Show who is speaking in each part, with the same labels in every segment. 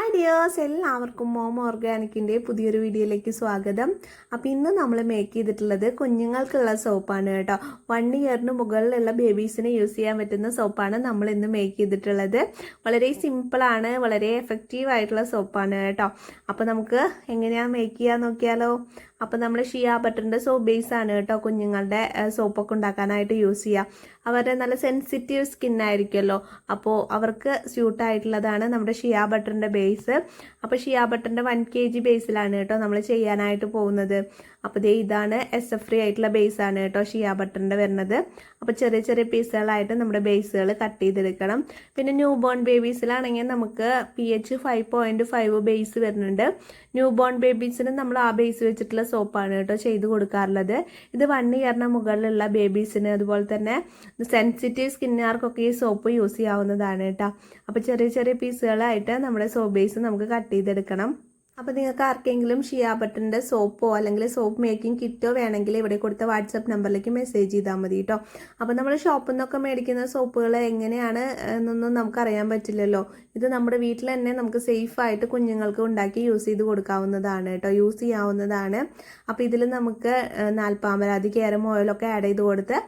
Speaker 1: Hi dears, എല്ലാവർക്കും mom ഓർഗാനിക്കിൻ്റെ പുതിയൊരു വീഡിയോയിലേക്ക് സ്വാഗതം. അപ്പോൾ ഇന്ന് നമ്മൾ മേക്ക് ചെയ്തിട്ടുള്ളത് കുഞ്ഞുങ്ങൾക്കുള്ള സോപ്പാണ് കേട്ടോ. 1 ഇയറിന് മുകളിലുള്ള ബേബീസിന് യൂസ് ചെയ്യാൻ പറ്റുന്ന സോപ്പാണ് നമ്മൾ ഇന്ന് മേക്ക് ചെയ്തിട്ടുള്ളത്. വളരെ സിമ്പിളാണ്, വളരെ എഫക്റ്റീവ് ആയിട്ടുള്ള സോപ്പാണ് കേട്ടോ. അപ്പോൾ നമുക്ക് എങ്ങനെയാണ് മേക്ക് ചെയ്യാൻ നോക്കിയാലോ. അപ്പോൾ നമ്മൾ ഷിയ ബട്ടറിൻ്റെ സോപ്പ് ബേസ് ആണ് കേട്ടോ കുഞ്ഞുങ്ങളുടെ സോപ്പൊക്കെ ഉണ്ടാക്കാനായിട്ട് യൂസ് ചെയ്യുക. അവരുടെ നല്ല സെൻസിറ്റീവ് സ്കിന്നായിരിക്കുമല്ലോ, അപ്പോൾ അവർക്ക് സ്യൂട്ടായിട്ടുള്ളതാണ് നമ്മുടെ ഷിയ ബട്ടറിൻ്റെ ബേസ്. അപ്പോൾ ഷിയ ബട്ടറിൻ്റെ 1 kg ബേസിലാണ് കേട്ടോ നമ്മൾ ചെയ്യാനായിട്ട് പോകുന്നത്. അപ്പോൾ ഇതാണ് SF ഫ്രീ ആയിട്ടുള്ള ബേസാണ് കേട്ടോ ഷിയ ബട്ടറിൻ്റെ വരുന്നത്. അപ്പോൾ ചെറിയ ചെറിയ പീസുകളായിട്ട് നമ്മുടെ ബേസുകൾ കട്ട് ചെയ്തെടുക്കണം. പിന്നെ ന്യൂ ബോൺ ബേബീസിലാണെങ്കിൽ നമുക്ക് pH 5.5 ബേസ് വരുന്നുണ്ട്. ന്യൂ ബോൺ ബേബീസിന് നമ്മൾ ആ ബേസ് വെച്ചിട്ടുള്ള സോപ്പാണ് കേട്ടോ ചെയ്ത് കൊടുക്കാറുള്ളത്. ഇത് 1 ഇയറിന് മുകളിലുള്ള ബേബീസിന് അതുപോലെ തന്നെ സെൻസിറ്റീവ് സ്കിന്നുകാർക്കൊക്കെ ഈ സോപ്പ് യൂസ് ചെയ്യാവുന്നതാണ് കേട്ടോ. അപ്പോൾ ചെറിയ ചെറിയ പീസുകളായിട്ട് നമ്മുടെ സോപ്പ് ബേസ് നമുക്ക് കട്ട് ചെയ്തെടുക്കണം. അപ്പോൾ നിങ്ങൾക്ക് ആർക്കെങ്കിലും ഷിയ ബട്ടറിൻ്റെ സോപ്പോ അല്ലെങ്കിൽ സോപ്പ് മേക്കിംഗ് കിറ്റോ വേണമെങ്കിൽ ഇവിടെ കൊടുത്ത വാട്സപ്പ് നമ്പറിലേക്ക് മെസ്സേജ് ചെയ്താൽ മതി കേട്ടോ. അപ്പോൾ നമ്മൾ ഷോപ്പിൽ നിന്നൊക്കെ മേടിക്കുന്ന സോപ്പുകൾ എങ്ങനെയാണ് എന്നൊന്നും നമുക്കറിയാൻ പറ്റില്ലല്ലോ. ഇത് നമ്മുടെ വീട്ടിൽ തന്നെ നമുക്ക് സേഫായിട്ട് കുഞ്ഞുങ്ങൾക്ക് ഉണ്ടാക്കി യൂസ് ചെയ്ത് കൊടുക്കാവുന്നതാണ് കേട്ടോ, യൂസ് ചെയ്യാവുന്നതാണ്. അപ്പോൾ ഇതിൽ നമുക്ക് നാൽപ്പാമരാതി കേരം ഓയിലൊക്കെ ആഡ് ചെയ്ത് കൊടുത്ത്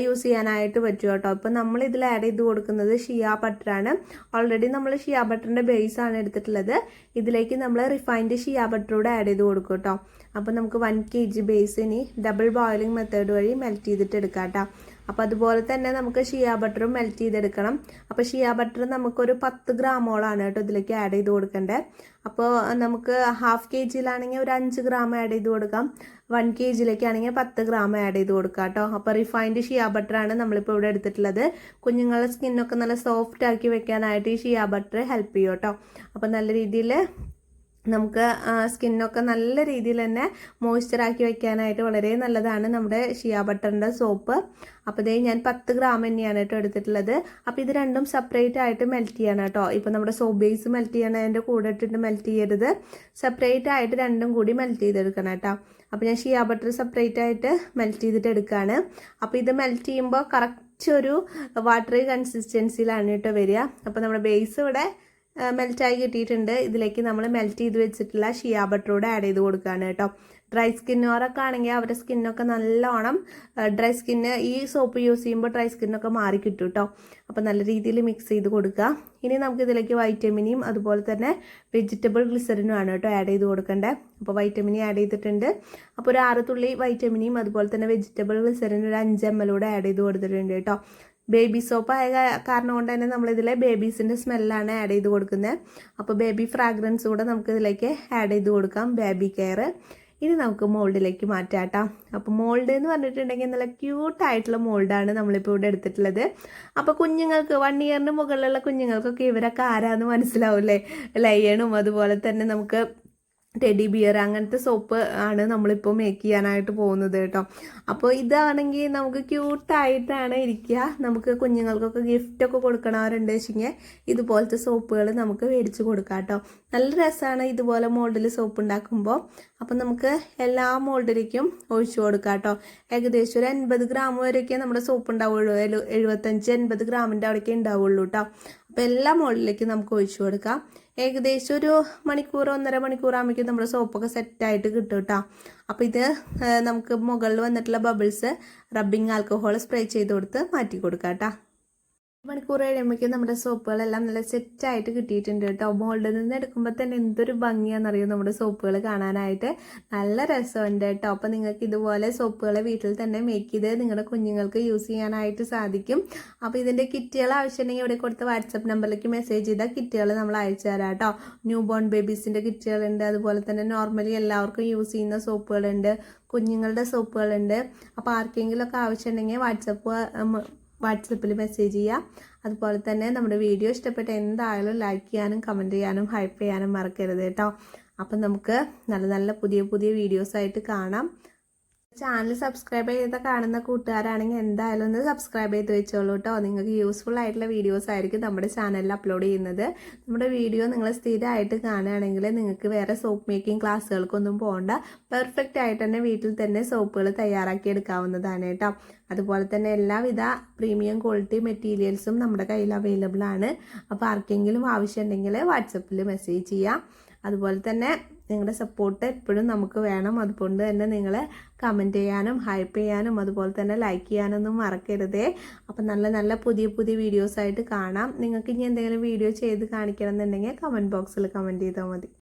Speaker 1: യൂസ് ചെയ്യാനായിട്ട് പറ്റും കേട്ടോ. ഇപ്പോൾ നമ്മൾ ഇതിൽ ആഡ് ചെയ്ത് കൊടുക്കുന്നത് ഷിയ ബട്ടറാണ്. ഓൾറെഡി നമ്മൾ ഷിയ ബട്ടറിൻ്റെ ബേസാണ് എടുത്തിട്ടുള്ളത്. ഇതിലേക്ക് നമ്മൾ റിഫൈൻഡ് ഷിയ ബട്ടറൂടെ ആഡ് ചെയ്ത് കൊടുക്കും കേട്ടോ. അപ്പോൾ നമുക്ക് 1 kg ബേസ് ഇനി ഡബിൾ ബോയിലിംഗ് മെത്തേഡ് വഴി മെൽറ്റ് ചെയ്തിട്ട് എടുക്കാം കേട്ടോ. അപ്പോൾ അതുപോലെ തന്നെ നമുക്ക് ഷിയ ബട്ടറും മെൽറ്റ് ചെയ്തെടുക്കണം. അപ്പോൾ ഷിയ ബട്ടർ നമുക്കൊരു 10 ഗ്രാമോളാണ് കേട്ടോ ഇതിലേക്ക് ആഡ് ചെയ്ത് കൊടുക്കേണ്ടത്. അപ്പോൾ നമുക്ക് 1/2 kgയിലാണെങ്കിൽ ഒരു 5 ഗ്രാം ആഡ് ചെയ്ത് കൊടുക്കാം. 1 kgയിലേക്കാണെങ്കിൽ 10 ഗ്രാം ആഡ് ചെയ്ത് കൊടുക്കാം കേട്ടോ. അപ്പോൾ റിഫൈൻഡ് ഷിയ ബട്ടറാണ് നമ്മളിപ്പോൾ ഇവിടെ എടുത്തിട്ടുള്ളത്. കുഞ്ഞുങ്ങളുടെ സ്കിന്നൊക്കെ നല്ല സോഫ്റ്റ് ആക്കി വെക്കാനായിട്ട് ഈ ഷിയ ബട്ടർ ഹെൽപ്പ് ചെയ്യും കേട്ടോ. അപ്പോൾ നല്ല രീതിയിൽ നമുക്ക് സ്കിന്നൊക്കെ നല്ല രീതിയിൽ തന്നെ മോയ്സ്ചറാക്കി വെക്കാനായിട്ട് വളരെ നല്ലതാണ് നമ്മുടെ ഷിയ ബട്ടറിൻ്റെ സോപ്പ്. അപ്പോൾ ഞാൻ 10 ഗ്രാം തന്നെയാണ് കേട്ടോ എടുത്തിട്ടുള്ളത്. അപ്പോൾ ഇത് രണ്ടും സെപ്പറേറ്റ് ആയിട്ട് മെൽറ്റ് ചെയ്യണം കേട്ടോ. ഇപ്പോൾ നമ്മുടെ സോപ്പ് ബേസ് മെൽറ്റ് ചെയ്യണതിൻ്റെ കൂടെ ഇട്ടിട്ട് മെൽറ്റ് ചെയ്യരുത്, സെപ്പറേറ്റ് ആയിട്ട് രണ്ടും കൂടി മെൽറ്റ് ചെയ്തെടുക്കണം കേട്ടോ. അപ്പോൾ ഞാൻ ഷിയ ബട്ടർ സെപ്പറേറ്റ് ആയിട്ട് മെൽറ്റ് ചെയ്തിട്ട് എടുക്കുകയാണ്. അപ്പോൾ ഇത് മെൽറ്റ് ചെയ്യുമ്പോൾ കറക്റ്റ് ഒരു വാട്ടറി കൺസിസ്റ്റൻസിയിലാണ് കേട്ടോ വരിക. അപ്പോൾ നമ്മുടെ ബേസ് ഇവിടെ മെൽറ്റായി കിട്ടിയിട്ടുണ്ട്. ഇതിലേക്ക് നമ്മൾ മെൽറ്റ് ചെയ്ത് വെച്ചിട്ടുള്ള ഷിയ ബട്ടറൂടെ ആഡ് ചെയ്ത് കൊടുക്കുകയാണ് കേട്ടോ. ഡ്രൈ സ്കിന്നുകാരൊക്കെ ആണെങ്കിൽ അവരുടെ സ്കിന്നൊക്കെ നല്ലോണം ഡ്രൈ സ്കിന്ന് ഈ സോപ്പ് യൂസ് ചെയ്യുമ്പോൾ ഡ്രൈ സ്കിന്നൊക്കെ മാറി കിട്ടും കേട്ടോ. അപ്പോൾ നല്ല രീതിയിൽ മിക്സ് ചെയ്ത് കൊടുക്കുക. ഇനി നമുക്ക് ഇതിലേക്ക് വൈറ്റമിനിയും അതുപോലെ തന്നെ വെജിറ്റബിൾ ഗ്ലിസറിനും ആണ് കേട്ടോ ആഡ് ചെയ്ത് കൊടുക്കേണ്ടത്. അപ്പോൾ വൈറ്റമിനി ആഡ് ചെയ്തിട്ടുണ്ട്. അപ്പോൾ ഒരു 6 തുള്ളി വൈറ്റമിനിയും അതുപോലെ തന്നെ വെജിറ്റബിൾ ഗ്ലിസറിനും ഒരു 5 ml ആഡ് ചെയ്ത് കൊടുത്തിട്ടുണ്ട് കേട്ടോ. ബേബി സോപ്പ് ആയ കാരണം കൊണ്ട് തന്നെ നമ്മളിതിൽ ബേബീസിൻ്റെ സ്മെല്ലാണ് ആഡ് ചെയ്ത് കൊടുക്കുന്നത്. അപ്പോൾ ബേബി ഫ്രാഗ്രൻസ് കൂടെ നമുക്ക് ഇതിലേക്ക് ആഡ് ചെയ്ത് കൊടുക്കാം, ബേബി കെയർ. ഇനി നമുക്ക് മോൾഡിലേക്ക് മാറ്റാം കേട്ടോ. അപ്പോൾ മോൾഡ് എന്ന് പറഞ്ഞിട്ടുണ്ടെങ്കിൽ നല്ല ക്യൂട്ടായിട്ടുള്ള മോൾഡാണ് നമ്മളിപ്പോൾ ഇവിടെ എടുത്തിട്ടുള്ളത്. അപ്പോൾ കുഞ്ഞുങ്ങൾക്ക് 1 ഇയറിന് മുകളിലുള്ള കുഞ്ഞുങ്ങൾക്കൊക്കെ ഇവരൊക്കെ ആരാന്ന് മനസ്സിലാവില്ലേ. ലയണും അതുപോലെ തന്നെ നമുക്ക് ടെഡി ബിയർ അങ്ങനത്തെ സോപ്പ് ആണ് നമ്മളിപ്പോൾ മേക്ക് ചെയ്യാനായിട്ട് പോകുന്നത് കേട്ടോ. അപ്പോൾ ഇതാണെങ്കിൽ നമുക്ക് ക്യൂട്ടായിട്ടാണ് ഇരിക്കുക. നമുക്ക് കുഞ്ഞുങ്ങൾക്കൊക്കെ ഗിഫ്റ്റൊക്കെ കൊടുക്കണവരുണ്ട് വെച്ചെങ്കിൽ ഇതുപോലത്തെ സോപ്പുകൾ നമുക്ക് മേടിച്ച് കൊടുക്കാം കേട്ടോ. നല്ല രസമാണ് ഇതുപോലെ മോൾഡിൽ സോപ്പ് ഉണ്ടാക്കുമ്പോൾ. അപ്പം നമുക്ക് എല്ലാ മോൾഡിലേക്കും ഒഴിച്ചു കൊടുക്കാം കേട്ടോ. ഏകദേശം ഒരു 80 ഗ്രാം വരെയൊക്കെ നമ്മുടെ സോപ്പ് ഉണ്ടാവുള്ളൂ, 75-80 ഗ്രാമിൻ്റെ അവിടേക്കേ ഉണ്ടാവുള്ളൂ കേട്ടോ. അപ്പോൾ എല്ലാ മോൾഡിലേക്കും നമുക്ക് ഒഴിച്ചു കൊടുക്കാം. ഏകദേശം ഒരു മണിക്കൂർ 1.5 മണിക്കൂർ ആകുമ്പോഴേക്കും നമ്മുടെ സോപ്പൊക്കെ സെറ്റായിട്ട് കിട്ടും കേട്ടോ. അപ്പോൾ ഇത് നമുക്ക് മുകളിൽ വന്നിട്ടുള്ള ബബിൾസ് റബ്ബിങ് ആൽക്കഹോൾ സ്പ്രേ ചെയ്ത് കൊടുത്ത് മാറ്റി കൊടുക്കാം കേട്ടോ. മണിക്കൂർ കഴിയുമ്പോഴേക്കും നമ്മുടെ സോപ്പുകളെല്ലാം നല്ല സെറ്റായിട്ട് കിട്ടിയിട്ടുണ്ട് കേട്ടോ. മോൾഡിൽ നിന്ന് എടുക്കുമ്പോൾ തന്നെ എന്തൊരു ഭംഗിയാണെന്നറിയോ നമ്മുടെ സോപ്പുകൾ കാണാനായിട്ട്. നല്ല രസമുണ്ട് കേട്ടോ. അപ്പോൾ നിങ്ങൾക്ക് ഇതുപോലെ സോപ്പുകൾ വീട്ടിൽ തന്നെ മേക്ക് ചെയ്ത് നിങ്ങളുടെ കുഞ്ഞുങ്ങൾക്ക് യൂസ് ചെയ്യാനായിട്ട് സാധിക്കും. അപ്പോൾ ഇതിൻ്റെ കിറ്റുകൾ ആവശ്യമുണ്ടെങ്കിൽ ഇവിടെ കൊടുത്ത വാട്സപ്പ് നമ്പറിലേക്ക് മെസ്സേജ് ചെയ്താൽ കിറ്റുകൾ നമ്മൾ അയച്ചു തരാം കേട്ടോ. ന്യൂ ബോൺ ബേബീസിൻ്റെ കിറ്റുകളുണ്ട്, അതുപോലെ തന്നെ നോർമലി എല്ലാവർക്കും യൂസ് ചെയ്യുന്ന സോപ്പുകളുണ്ട്, കുഞ്ഞുങ്ങളുടെ സോപ്പുകളുണ്ട്. അപ്പോൾ ആർക്കെങ്കിലുമൊക്കെ ആവശ്യമുണ്ടെങ്കിൽ വാട്സപ്പിൽ മെസ്സേജ് ചെയ്യുക. അതുപോലെ തന്നെ നമ്മുടെ വീഡിയോ ഇഷ്ടപ്പെട്ട എന്തായാലും ലൈക്ക് ചെയ്യാനും കമൻറ്റ് ചെയ്യാനും ഹൈപ്പ് ചെയ്യാനും മറക്കരുത് കേട്ടോ. അപ്പം നമുക്ക് നല്ല നല്ല പുതിയ പുതിയ വീഡിയോസായിട്ട് കാണാം. ചാനൽ സബ്സ്ക്രൈബ് ചെയ്ത് കാണുന്ന കൂട്ടുകാരാണെങ്കിൽ എന്തായാലും ഒന്ന് സബ്സ്ക്രൈബ് ചെയ്ത് വെച്ചോളൂ കേട്ടോ. നിങ്ങൾക്ക് യൂസ്ഫുൾ ആയിട്ടുള്ള വീഡിയോസ് ആയിരിക്കും നമ്മുടെ ചാനലിൽ അപ്ലോഡ് ചെയ്യുന്നത്. നമ്മുടെ വീഡിയോ നിങ്ങൾ സ്ഥിരമായിട്ട് കാണുകയാണെങ്കിൽ നിങ്ങൾക്ക് വേറെ സോപ്പ് മേക്കിംഗ് ക്ലാസ്സുകൾക്കൊന്നും പോകണ്ട. പെർഫെക്റ്റ് ആയിട്ട് തന്നെ വീട്ടിൽ തന്നെ സോപ്പുകൾ തയ്യാറാക്കി എടുക്കാവുന്നതാണ് കേട്ടോ. അതുപോലെ തന്നെ എല്ലാവിധ പ്രീമിയം ക്വാളിറ്റി മെറ്റീരിയൽസും നമ്മുടെ കയ്യിൽ അവൈലബിൾ ആണ്. അപ്പോൾ ആർക്കെങ്കിലും ആവശ്യമുണ്ടെങ്കിൽ വാട്സപ്പിൽ മെസ്സേജ് ചെയ്യാം. അതുപോലെ തന്നെ നിങ്ങളുടെ സപ്പോർട്ട് എപ്പോഴും നമുക്ക് വേണം. അതുകൊണ്ട് തന്നെ നിങ്ങൾ കമൻറ്റ് ചെയ്യാനും ഹൈപ്പ് ചെയ്യാനും അതുപോലെ തന്നെ ലൈക്ക് ചെയ്യാനൊന്നും മറക്കരുതേ. അപ്പം നല്ല നല്ല പുതിയ പുതിയ വീഡിയോസായിട്ട് കാണാം. നിങ്ങൾക്ക് ഇനി എന്തെങ്കിലും വീഡിയോ ചെയ്ത് കാണിക്കണം എന്നുണ്ടെങ്കിൽ കമൻറ്റ് ബോക്സിൽ കമൻറ്റ് ചെയ്താൽ മതി.